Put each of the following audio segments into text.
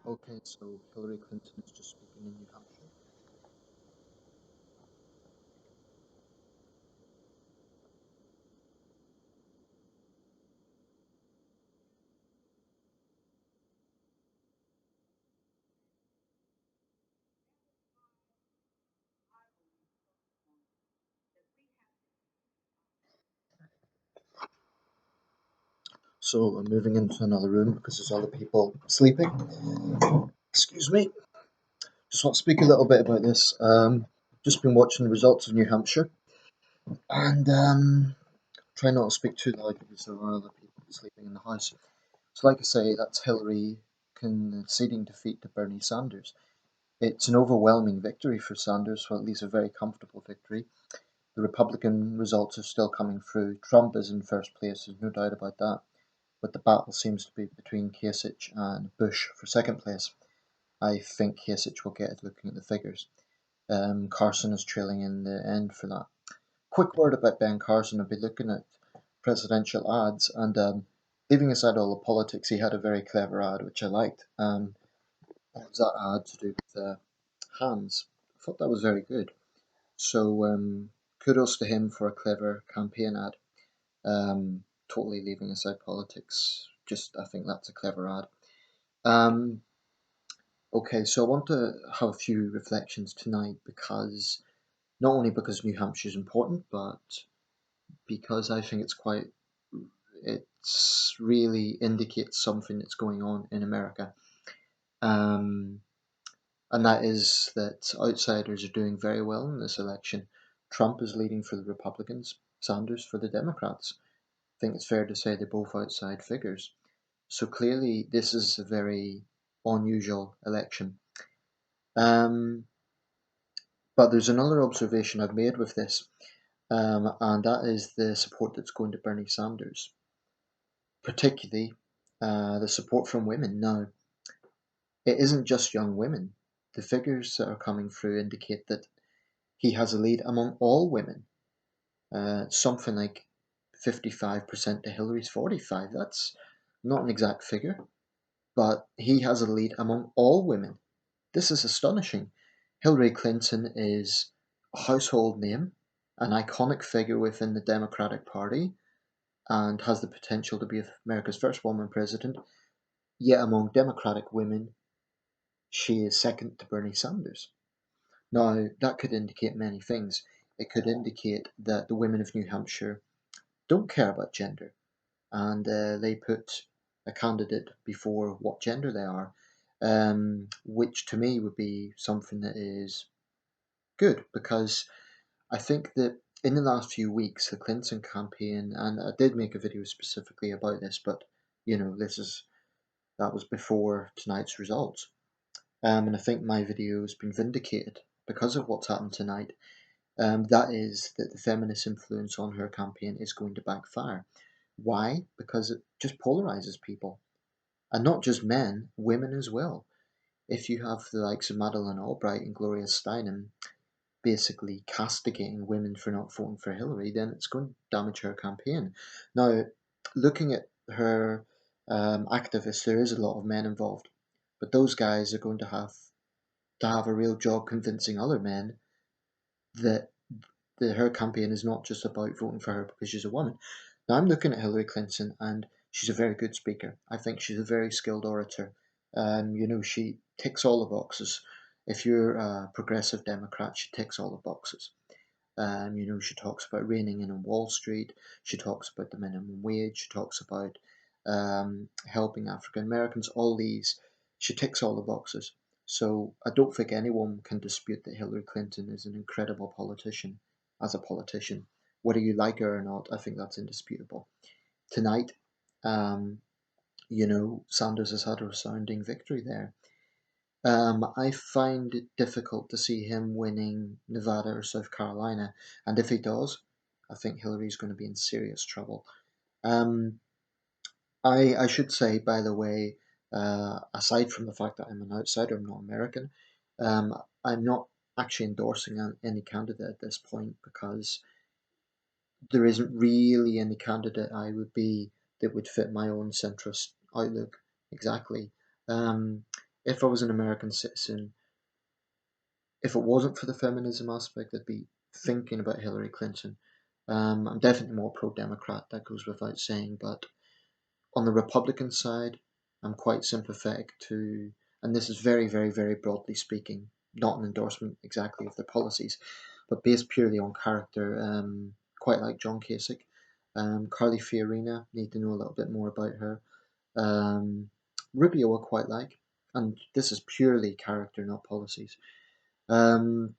Okay, so Hillary Clinton is just speaking in New Hampshire. So I'm moving into another room because there's other people sleeping. Excuse me. Just want to speak a little bit about this. Just been watching the results of New Hampshire and try not to speak too loud because there are other people sleeping in the house. So, like I say, that's Hillary conceding defeat to Bernie Sanders. It's an overwhelming victory for Sanders, or at least a very comfortable victory. The Republican results are still coming through. Trump is in first place, there's no doubt about that. But the battle seems to be between Kasich and Bush for second place. I think Kasich will get it looking at the figures. Carson is trailing in the end for that. Quick word about Ben Carson. I've been looking at presidential ads and leaving aside all the politics, he had a very clever ad which I liked. It was that ad to do with hands. I thought that was very good. So kudos to him for a clever campaign ad. Totally leaving aside politics. Just I think that's a clever ad. Um, okay, so I want to have a few reflections tonight because not only because New Hampshire is important, but because I think it's really indicates something that's going on in America. Um, and that is that outsiders are doing very well in this election. Trump is leading for the Republicans, Sanders for the Democrats. I think it's fair to say they're both outside figures. So clearly, this is a very unusual election. Um, but there's another observation I've made with this, and that is the support that's going to Bernie Sanders, particularly the support from women. Now, it isn't just young women. The figures that are coming through indicate that he has a lead among all women, something like 55% to Hillary's 45. That's not an exact figure, but he has a lead among all women. This is astonishing. Hillary Clinton is a household name, an iconic figure within the Democratic Party, and has the potential to be America's first woman president. Yet among Democratic women, she is second to Bernie Sanders. Now, that could indicate many things. It could indicate that the women of New Hampshire don't care about gender, and they put a candidate before what gender they are, which to me would be something that is good because I think that in the last few weeks, the Clinton campaign, and I did make a video specifically about this, but that was before tonight's results, and I think my video has been vindicated because of what's happened tonight. That is that the feminist influence on her campaign is going to backfire. Why? Because it just polarizes people, and not just men, women as well. If you have the likes of Madeleine Albright and Gloria Steinem basically castigating women for not voting for Hillary, then it's going to damage her campaign. Now, looking at her activists, there is a lot of men involved, but those guys are going to have a real job convincing other men that her campaign is not just about voting for her because she's a woman. Now, I'm looking at Hillary Clinton, and she's a very good speaker. I think she's a very skilled orator. She ticks all the boxes. If you're a progressive Democrat, she ticks all the boxes. She talks about reining in on Wall Street. She talks about the minimum wage. She talks about helping African Americans. All these, she ticks all the boxes. So I don't think anyone can dispute that Hillary Clinton is an incredible politician. As a politician, whether you like her or not, I think that's indisputable. Tonight, um, Sanders has had a resounding victory there. I find it difficult to see him winning Nevada or South Carolina, and if he does, I think Hillary's going to be in serious trouble. Um, I should say, by the way, aside from the fact that I'm an outsider, I'm not American, I'm not actually endorsing any candidate at this point because there isn't really any candidate I would be that would fit my own centrist outlook exactly. Um, if I was an American citizen, if it wasn't for the feminism aspect, I'd be thinking about Hillary Clinton. I'm definitely more pro-Democrat, that goes without saying, but on the Republican side, I'm quite sympathetic to, and this is very, very, very broadly speaking, not an endorsement exactly of their policies, but based purely on character, quite like John Kasich. Carly Fiorina, need to know a little bit more about her. Um, Rubio, I quite like, and this is purely character, not policies. Um,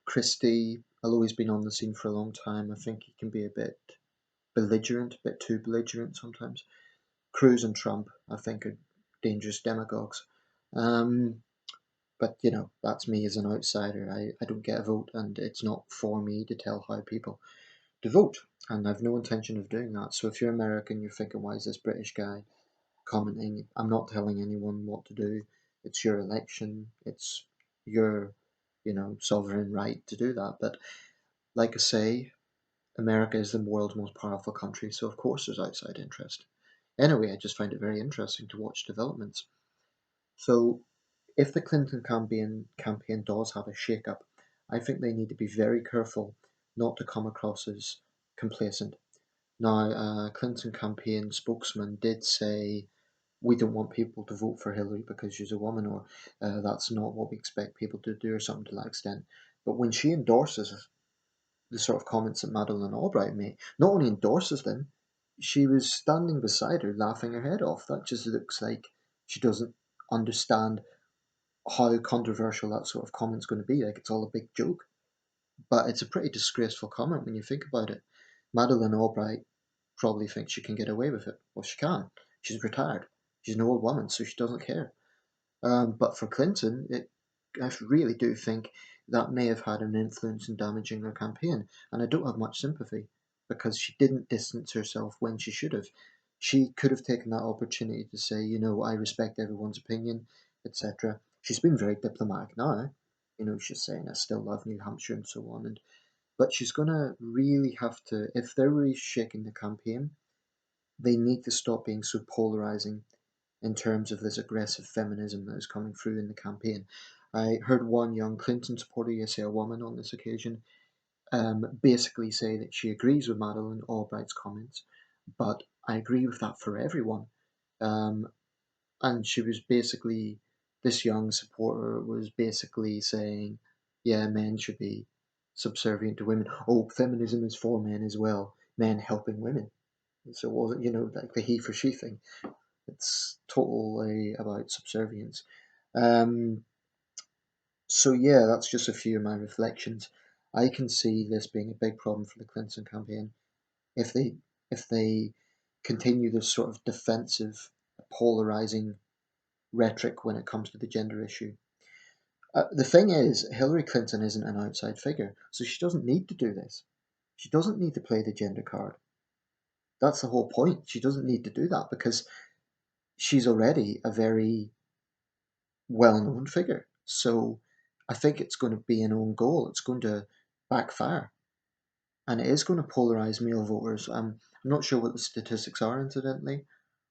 Christie, although he's been on the scene for a long time, I think he can be a bit belligerent, a bit too belligerent sometimes. Cruz and Trump, I think, are dangerous demagogues. Um, but, that's me as an outsider. I don't get a vote, and it's not for me to tell how people to vote. And I've no intention of doing that. So if you're American, you're thinking, why is this British guy commenting? I'm not telling anyone what to do. It's your election. It's your, sovereign right to do that. But like I say, America is the world's most powerful country, so of course there's outside interest. Anyway, I just find it very interesting to watch developments. So, if the Clinton campaign does have a shake-up, I think they need to be very careful not to come across as complacent. Now, Clinton campaign spokesman did say, we don't want people to vote for Hillary because she's a woman, or that's not what we expect people to do, or something to that extent. But when she endorses the sort of comments that Madeleine Albright made, not only endorses them, she was standing beside her laughing her head off. That just looks like she doesn't understand how controversial that sort of comment's going to be. Like, it's all a big joke. But it's a pretty disgraceful comment when you think about it. Madeleine Albright probably thinks she can get away with it. Well, she can. She's retired. She's an old woman, so she doesn't care. But for Clinton, I really do think that may have had an influence in damaging her campaign. And I don't have much sympathy because she didn't distance herself when she should have. She could have taken that opportunity to say, I respect everyone's opinion, etc. She's been very diplomatic now. She's saying, I still love New Hampshire and so on. But she's going to really have to, if they're reshaking the campaign, they need to stop being so polarizing in terms of this aggressive feminism that is coming through in the campaign. I heard one young Clinton supporter, yes, a woman on this occasion, basically say that she agrees with Madeleine Albright's comments, but I agree with that for everyone. Um, and she was basically, this young supporter was basically saying, yeah, men should be subservient to women. Oh, feminism is for men as well, men helping women. So it wasn't, like the he for she thing. It's totally about subservience. Um, so yeah, that's just a few of my reflections. I can see this being a big problem for the Clinton campaign if they continue this sort of defensive, polarizing rhetoric when it comes to the gender issue. The thing is, Hillary Clinton isn't an outside figure, so she doesn't need to do this. She doesn't need to play the gender card. That's the whole point. She doesn't need to do that because she's already a very well-known figure. So I think it's going to be an own goal. It's going to backfire, and it is going to polarize male voters. I'm not sure what the statistics are, incidentally,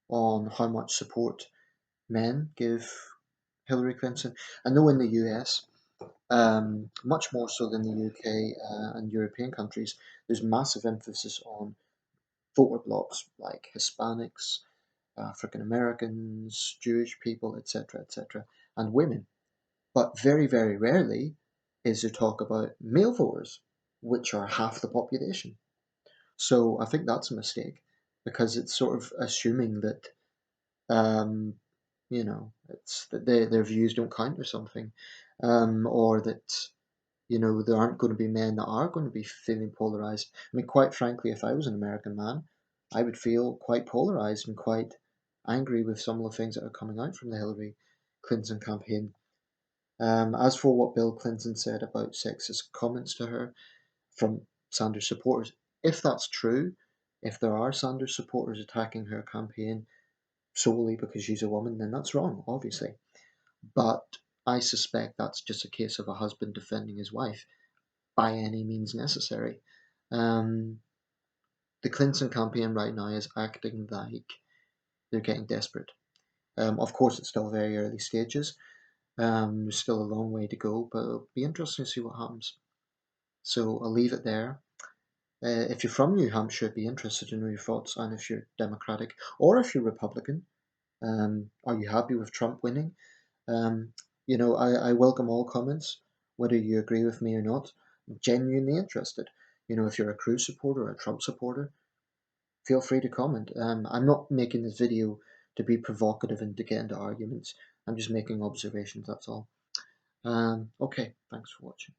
on how much support men give Hillary Clinton. I know in the US, much more so than the UK and European countries, there's massive emphasis on voter blocks like Hispanics, African Americans, Jewish people, etc., etc., and women. But very, very rarely is there talk about male voters, which are half the population. So I think that's a mistake because it's sort of assuming that, um, it's that their views don't count or something, or that, there aren't going to be men that are going to be feeling polarized. I mean, quite frankly, if I was an American man, I would feel quite polarized and quite angry with some of the things that are coming out from the Hillary Clinton campaign. As for what Bill Clinton said about sexist comments to her from Sanders supporters, if that's true, if there are Sanders supporters attacking her campaign solely because she's a woman, then that's wrong, obviously. But I suspect that's just a case of a husband defending his wife by any means necessary. Um, the Clinton campaign right now is acting like they're getting desperate. Of course, it's still very early stages. There's still a long way to go, but it'll be interesting to see what happens. So I'll leave it there. If you're from New Hampshire, I'd be interested to know your thoughts on if you're Democratic or if you're Republican. Are you happy with Trump winning? Um, I welcome all comments, whether you agree with me or not. I'm genuinely interested. If you're a Cruz supporter or a Trump supporter, feel free to comment. I'm not making this video to be provocative and to get into arguments. I'm just making observations, that's all. Okay, thanks for watching.